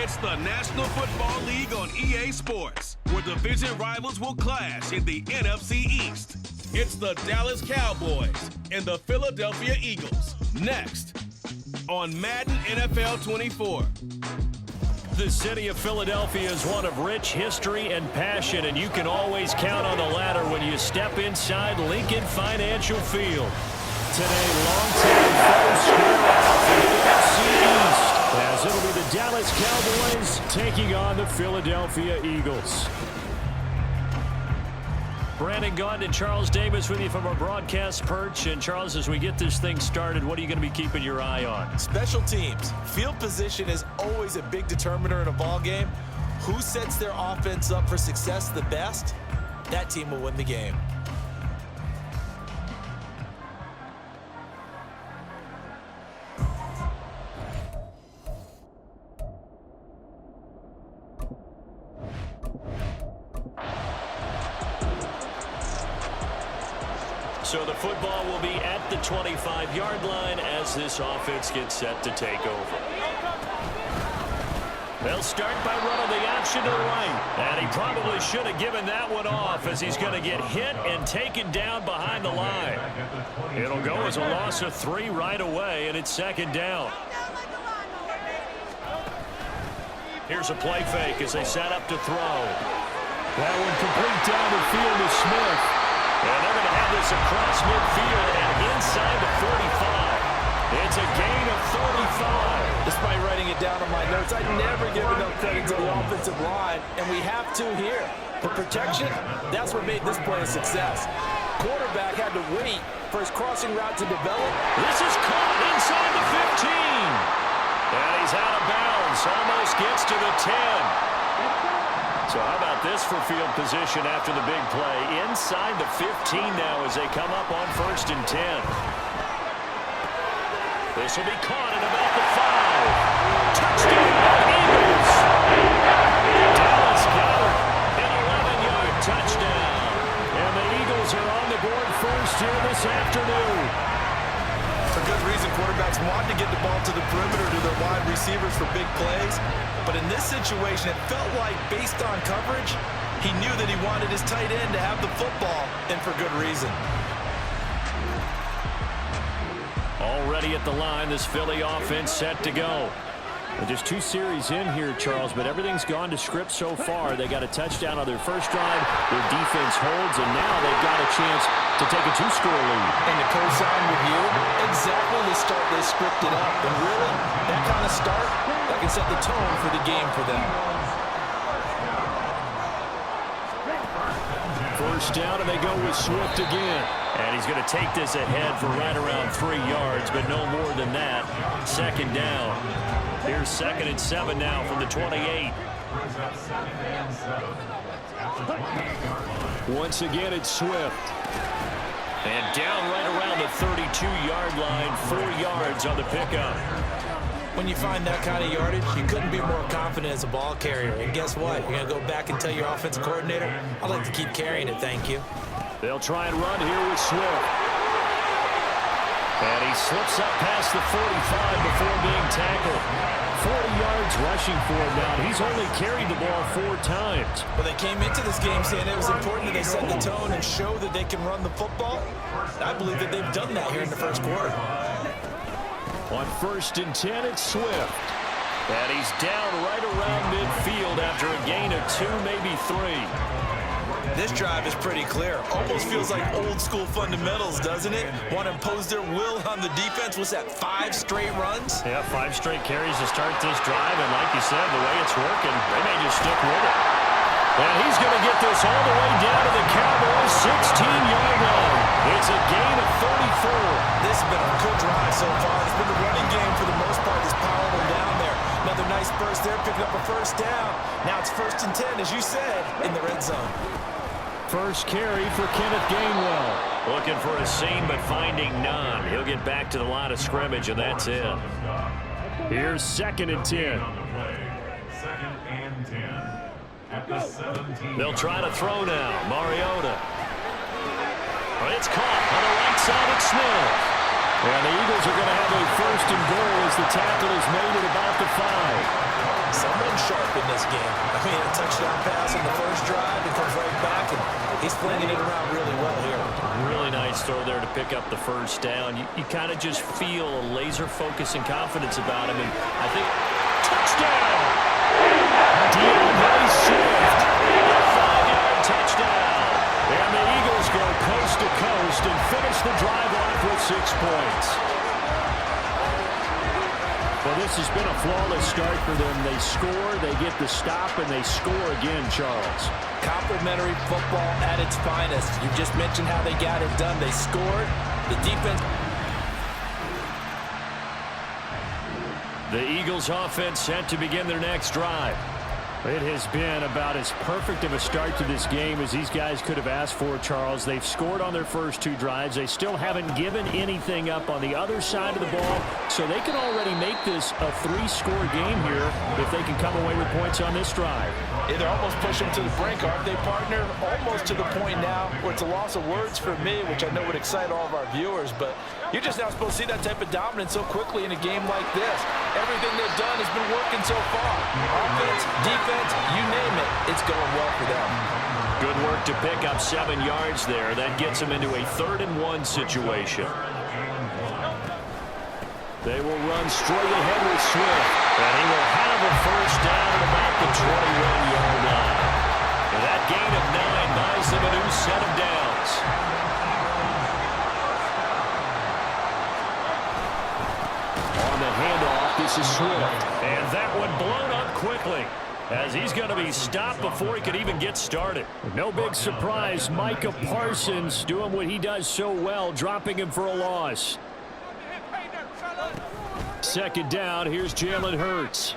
It's the National Football League on EA Sports, where division rivals will clash in the NFC East. It's the Dallas Cowboys and the Philadelphia Eagles. Next on Madden NFL 24. The city of Philadelphia is one of rich history and passion, and you can always count on the ladder when you step inside Lincoln Financial Field. Today, longtime foes square off in the NFC East, as it'll be the Dallas Cowboys taking on the Philadelphia Eagles. Brandon Gaudin and Charles Davis with you from our broadcast perch. And Charles, as we get this thing started, what are you going to be keeping your eye on? Special teams. Field position is always a big determiner in a ball game. Who sets their offense up for success the best? That team will win the game. So the football will be at the 25-yard line as this offense gets set to take over. They'll start by running the option to the right. And he probably should have given that one off, as he's going to get hit and taken down behind the line. It'll go as a loss of 3 right away, and it's second down. Here's a play fake as they set up to throw. That one complete down the field to Smith. And they're going to have this across midfield and inside the 45. It's a gain of 35. Despite writing it down on my notes, I never give enough credit to the offensive line, and we have to here. For protection, that's what made this play a success. Quarterback had to wait for his crossing route to develop. This is caught inside the 15. And he's out of bounds. Almost gets to the 10. So how about this for field position after the big play? Inside the 15 now as they come up on 1st and 10. This will be caught at about the 5. Touchdown, Eagles! Dallas got it. An 11-yard touchdown. And the Eagles are on the board first here this afternoon. For good reason, quarterbacks want to get the ball to the perimeter to their wide receivers for big plays. But in this situation, it felt like, based on coverage, he knew that he wanted his tight end to have the football, and for good reason. Already at the line, this Philly offense set to go. Well, just 2 series in here, Charles, but everything's gone to script so far. They got a touchdown on their first drive. Their defense holds, and now they've got a chance to take a 2-score lead. And to co-sign with you, exactly the start they scripted up. And really, that kind of start, that can set the tone for the game for them. First down, and they go with Swift again. And he's going to take this ahead for right around 3 yards, but no more than that. Second down. Here's 2nd and 7 now from the 28. Once again, it's Swift. And down right around the 32-yard line, 4 yards on the pickup. When you find that kind of yardage, you couldn't be more confident as a ball carrier. And guess what? You're going to go back and tell your offensive coordinator, I'd like to keep carrying it, thank you. They'll try and run here with Swift. And he slips up past the 45 before being tackled. 40 yards rushing for him now. He's only carried the ball 4 times. Well, they came into this game saying it was important that they set the tone and show that they can run the football. And I believe that they've done that here in the first quarter. On 1st and 10, it's Swift. And he's down right around midfield after a gain of 2, maybe 3. This drive is pretty clear. Almost feels like old school fundamentals, doesn't it? Want to impose their will on the defense. Was that 5 straight runs? Yeah, 5 straight carries to start this drive. And like you said, the way it's working, they may just stick with it. And he's going to get this all the way down to the Cowboys' 16-yard line. It's a gain of 34. This has been a good drive so far. It's been the running game for the most part that's powering them down there. Another nice burst there, picking up a first down. Now it's 1st and 10, as you said, in the red zone. First carry for Kenneth Gainwell. Looking for a seam, but finding none. He'll get back to the line of scrimmage, and that's it. Here's 2nd and 10. They'll try to throw now. Mariota. It's caught on the right side of Smith. And the Eagles Eagles are going to have a first and goal as the tackle is made at about the 5. Someone sharp in this game. I mean, a touchdown pass in the first drive and comes right back, and he's flinging it around really well here. Really nice throw there to pick up the first down. You kind of just feel a laser focus and confidence about him, and I think touchdown! DeAndre Swift, a 5-yard touchdown. And the Eagles go coast to coast and finish the drive off with 6 points. Well, this has been a flawless start for them. They score, they get the stop, and they score again, Charles. Complimentary football at its finest. You just mentioned how they got it done. They scored. The defense. The Eagles offense set to begin their next drive. It has been about as perfect of a start to this game as these guys could have asked for, Charles. They've scored on their first 2 drives. They still haven't given anything up on the other side of the ball, so they can already make this a 3-score game here if they can come away with points on this drive. Yeah, they're almost pushing to the brink, aren't they, partner? Almost to the point now where it's a loss of words for me, which I know would excite all of our viewers, but you're just not supposed to see that type of dominance so quickly in a game like this. Everything they've done has been working so far. Offense, defense, you name it, it's going well for them. Good work to pick up 7 yards there. That gets them into a 3rd and 1 situation. They will run straight ahead with Swift, and he will have a first down at about the 21-yard line. And that gain of 9 buys them a new set of downs. On the handoff, this is Swift, and that one blown up quickly, as he's going to be stopped before he could even get started. No big surprise, Micah Parsons doing what he does so well, dropping him for a loss. 2nd down, here's Jalen Hurts.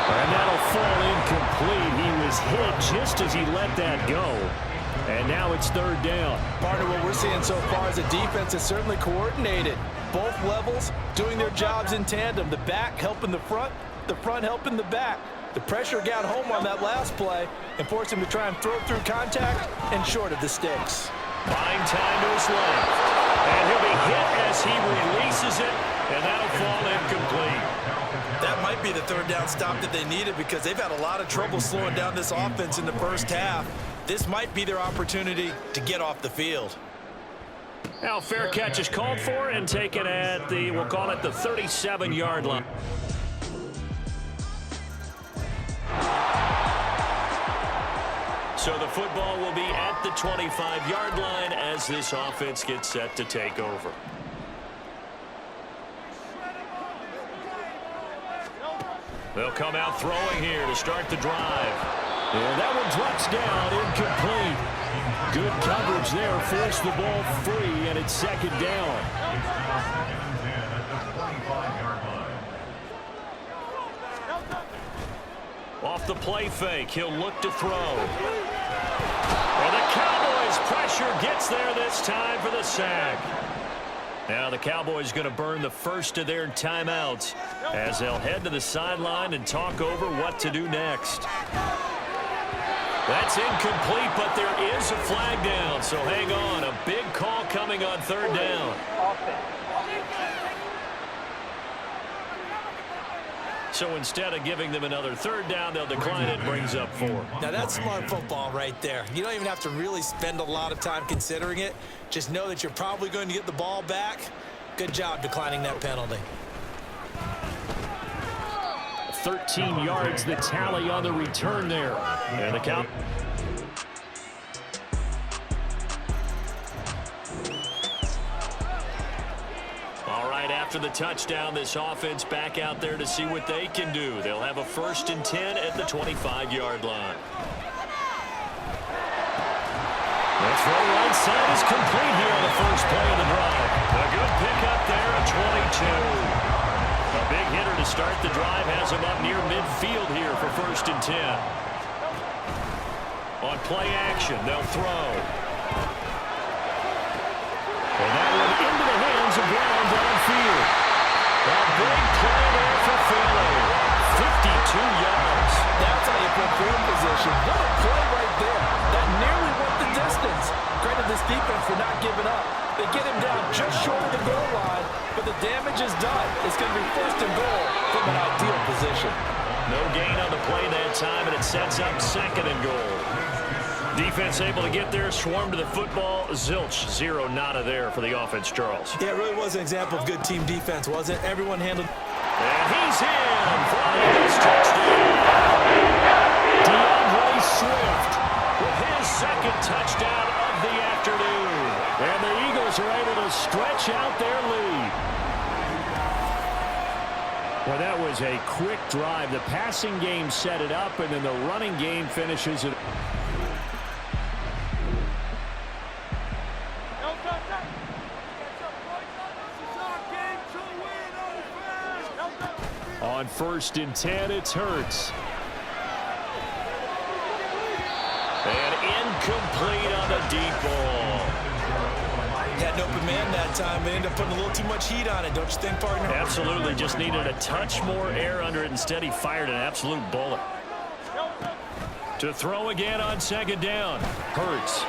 And that'll fall incomplete. He was hit just as he let that go. And now it's 3rd down. Partner, what we're seeing so far is a defense that's certainly coordinated. Both levels doing their jobs in tandem. The back helping the front helping the back. The pressure got home on that last play and forced him to try and throw through contact and short of the sticks. Buying time to his left. And he'll be hit as he releases it, and that'll fall incomplete. That might be the 3rd down stop that they needed because they've had a lot of trouble slowing down this offense in the first half. This might be their opportunity to get off the field. Now, fair catch is called for and taken at the, we'll call it the 37-yard line. So the football will be at the 25-yard line as this offense gets set to take over. They'll come out throwing here to start the drive. And that one drops down, incomplete. Good coverage there, forced the ball free, and it's 2nd down. Off the play fake, he'll look to throw. And the Cowboys pressure gets there this time for the sack. Now the Cowboys going to burn the first of their timeouts as they'll head to the sideline and talk over what to do next. That's incomplete, but there is a flag down, so hang on. A big call coming on 3rd down. So instead of giving them another 3rd down, they'll decline it, brings up 4. Now that's smart football right there. You don't even have to really spend a lot of time considering it. Just know that you're probably going to get the ball back. Good job declining that penalty. 13 yards, the tally on the return there. And the count. All right, after the touchdown, this offense back out there to see what they can do. They'll have a 1st and 10 at the 25-yard line. That throw right side is complete here on the first play of the drive. A good pickup there at 22. A big hitter to start the drive has him up near midfield here for 1st and 10. On play action, they'll throw. And that one into the hands of Brown downfield. A big play there for Philly. 52 yards. That's how you put field position. What a play right there. That nearly went the distance. Credit this defense for not giving up. They get him down just short damage is done. It's going to be first and goal from an ideal position. No gain on the play that time, and it sets up second and goal. Defense able to get there, swarm to the football. Zilch, zero, nada there for the offense, Charles. Yeah, it really was an example of good team defense, wasn't it? Everyone handled. And he's in for his touchdown. DeAndre Swift with his second touchdown of the afternoon. And the Eagles are able to stretch out their lead. Well, that was a quick drive. The passing game set it up, and then the running game finishes it. On 1st and 10, it's Hurts. And incomplete on the deep ball. Had an open man that time. They ended up putting a little too much heat on it, don't you think, partner? Absolutely. Just needed a touch more air under it. Instead, he fired an absolute bullet. To throw again on 2nd down. Hurts.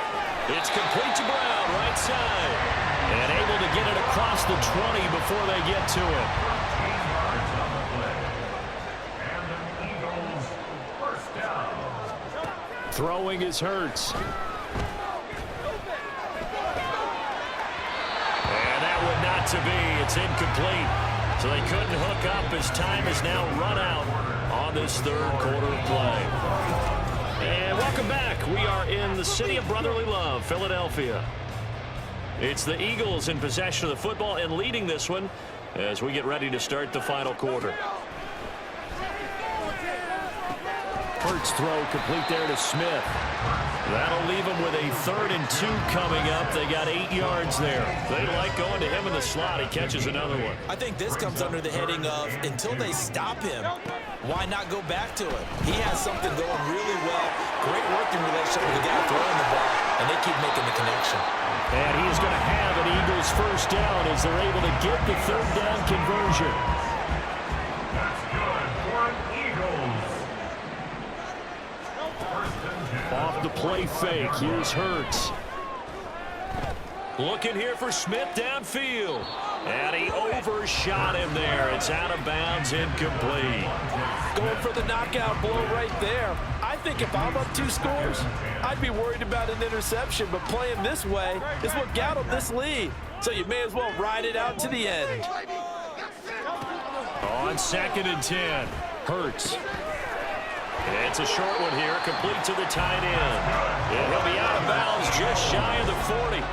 It's complete to Brown, right side. And able to get it across the 20 before they get to it. Throwing is Hurts. And that would not to be. It's incomplete. So they couldn't hook up as time is now run out on this 3rd quarter of play. And welcome back. We are in the city of brotherly love, Philadelphia. It's the Eagles in possession of the football and leading this one as we get ready to start the final quarter. Hurts throw complete there to Smith. That'll leave him with a 3rd and 2 coming up. They got 8 yards there. They like going to him in the slot. He catches another one. I think this comes under the heading of until they stop him, why not go back to it? He has something going really well. Great working relationship with the guy throwing the ball, and they keep making the connection. And he's going to have an Eagles 1st down as they're able to get the 3rd down conversion. Off the play fake, here's Hurts. Looking here for Smith downfield. And he overshot him there. It's out of bounds, incomplete. Going for the knockout blow right there. I think if I'm up 2 scores, I'd be worried about an interception, but playing this way is what got him this lead. So you may as well ride it out to the end. On 2nd and 10, Hurts. It's a short one here, complete to the tight end. And he'll be out of bounds just shy of the 40.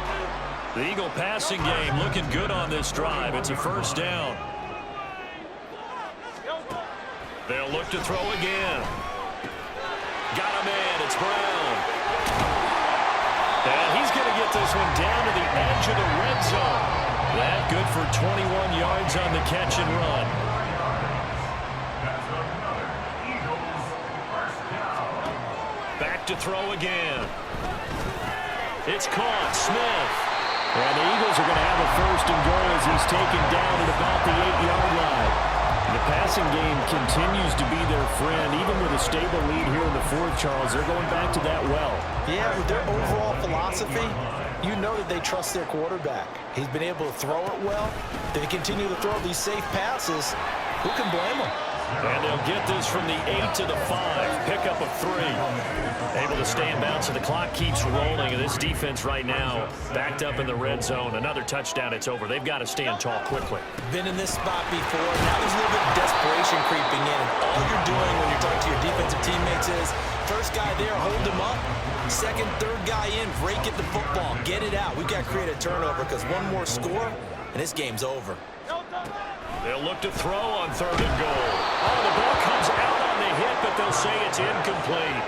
The Eagle passing game looking good on this drive. It's a 1st down. They'll look to throw again. Got him in. It's Brown. And he's going to get this one down to the edge of the red zone. That good for 21 yards on the catch and run. Back to throw again. It's caught. Smith. And the Eagles are going to have a 1st and goal as he's taken down at about the 8-yard line. The passing game continues to be their friend. Even with a stable lead here in the 4th, Charles, they're going back to that well. Yeah, with their overall philosophy, you know that they trust their quarterback. He's been able to throw it well. They continue to throw these safe passes. Who can blame them? And they'll get this from the 8 to the 5. Pickup of 3. Able to stay in bounds, so the clock keeps rolling. And this defense right now backed up in the red zone. Another touchdown, it's over. They've got to stand tall quickly. Been in this spot before. Now there's a little bit of desperation creeping in. All you're doing when you're talking to your defensive teammates is, first guy there, hold him up. Second, third guy in, break it the football. Get it out. We've got to create a turnover because one more score, and this game's over. They'll look to throw on 3rd and goal. Oh, the ball comes out on the hit, but they'll say it's incomplete.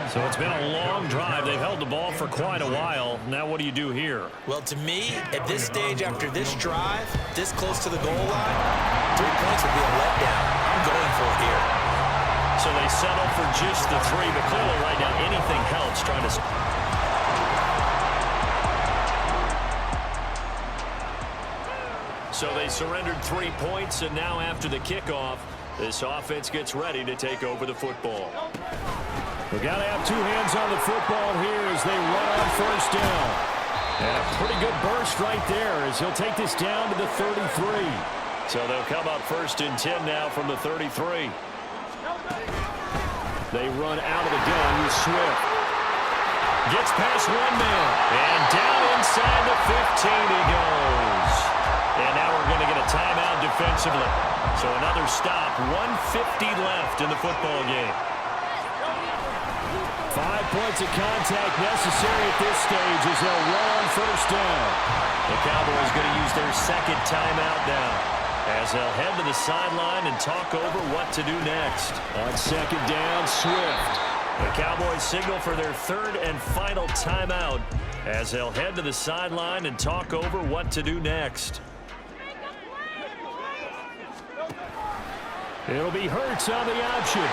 So it's been a long drive. They've held the ball for quite a while. Now what do you do here? Well, to me, at this stage, after this drive, this close to the goal line, 3 points would be a letdown. I'm going for it here. So they settle for just the 3, but clearly right now anything helps trying to... So they surrendered 3 points, and now after the kickoff, this offense gets ready to take over the football. We've got to have 2 hands on the football here as they run on 1st down. And a pretty good burst right there as he'll take this down to the 33. So they'll come up 1st and 10 now from the 33. They run out of the gun with Swift. Gets past one man. And down inside the 15 he goes. And now we're going to get a timeout defensively. So another stop. 1:50 left in the football game. 5 points of contact necessary at this stage as they'll run on 1st down. The Cowboys going to use their 2nd timeout now as they'll head to the sideline and talk over what to do next. On 2nd down, Swift. The Cowboys signal for their 3rd and final timeout as they'll head to the sideline and talk over what to do next. It'll be Hurts on the option.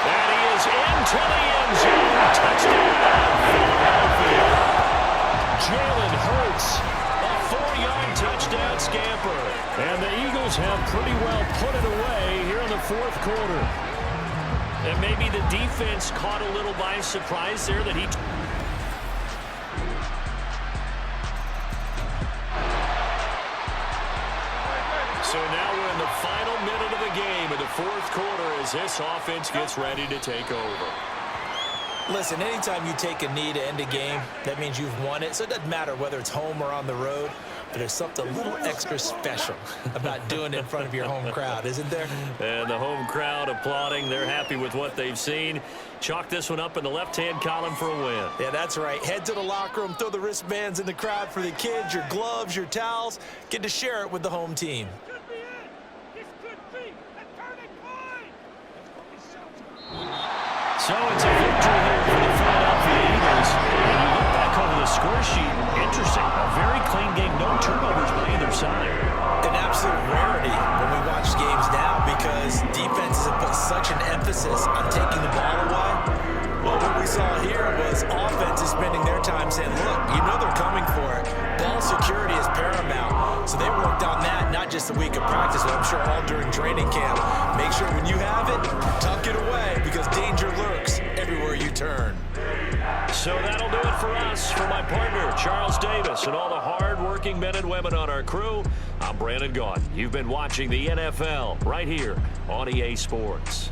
And he is into the end zone. Touchdown, Philadelphia. Jalen Hurts, a 4-yard touchdown scamper. And the Eagles have pretty well put it away here in the 4th quarter. And maybe the defense caught a little by surprise there that he... So now we're in the final minute of the game in the 4th quarter as this offense gets ready to take over. Listen, anytime you take a knee to end a game, that means you've won it. So it doesn't matter whether it's home or on the road, but there's something a little extra special about doing it in front of your home crowd, isn't there? And the home crowd applauding. They're happy with what they've seen. Chalk this one up in the left-hand column for a win. Yeah, that's right. Head to the locker room, throw the wristbands in the crowd for the kids, your gloves, your towels. Get to share it with the home team. So it's a victory here for the Philadelphia Eagles. And you look back over the score sheet, interesting. A very clean game, no turnovers by either side. An absolute rarity when we watch games now because defenses have put such an emphasis on taking the ball away. Well, what we saw here was offenses spending their time saying, look, you know they're coming for it. Ball security is paramount. So they worked on that, not just a week of practice, but I'm sure all during training camp. Make sure when you have it, tuck it away because danger lurks everywhere you turn. So that'll do it for us. For my partner, Charles Davis, and all the hard-working men and women on our crew, I'm Brandon Gaudin. You've been watching the NFL right here on EA Sports.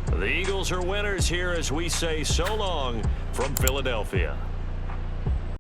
The Eagles are winners here as we say so long from Philadelphia.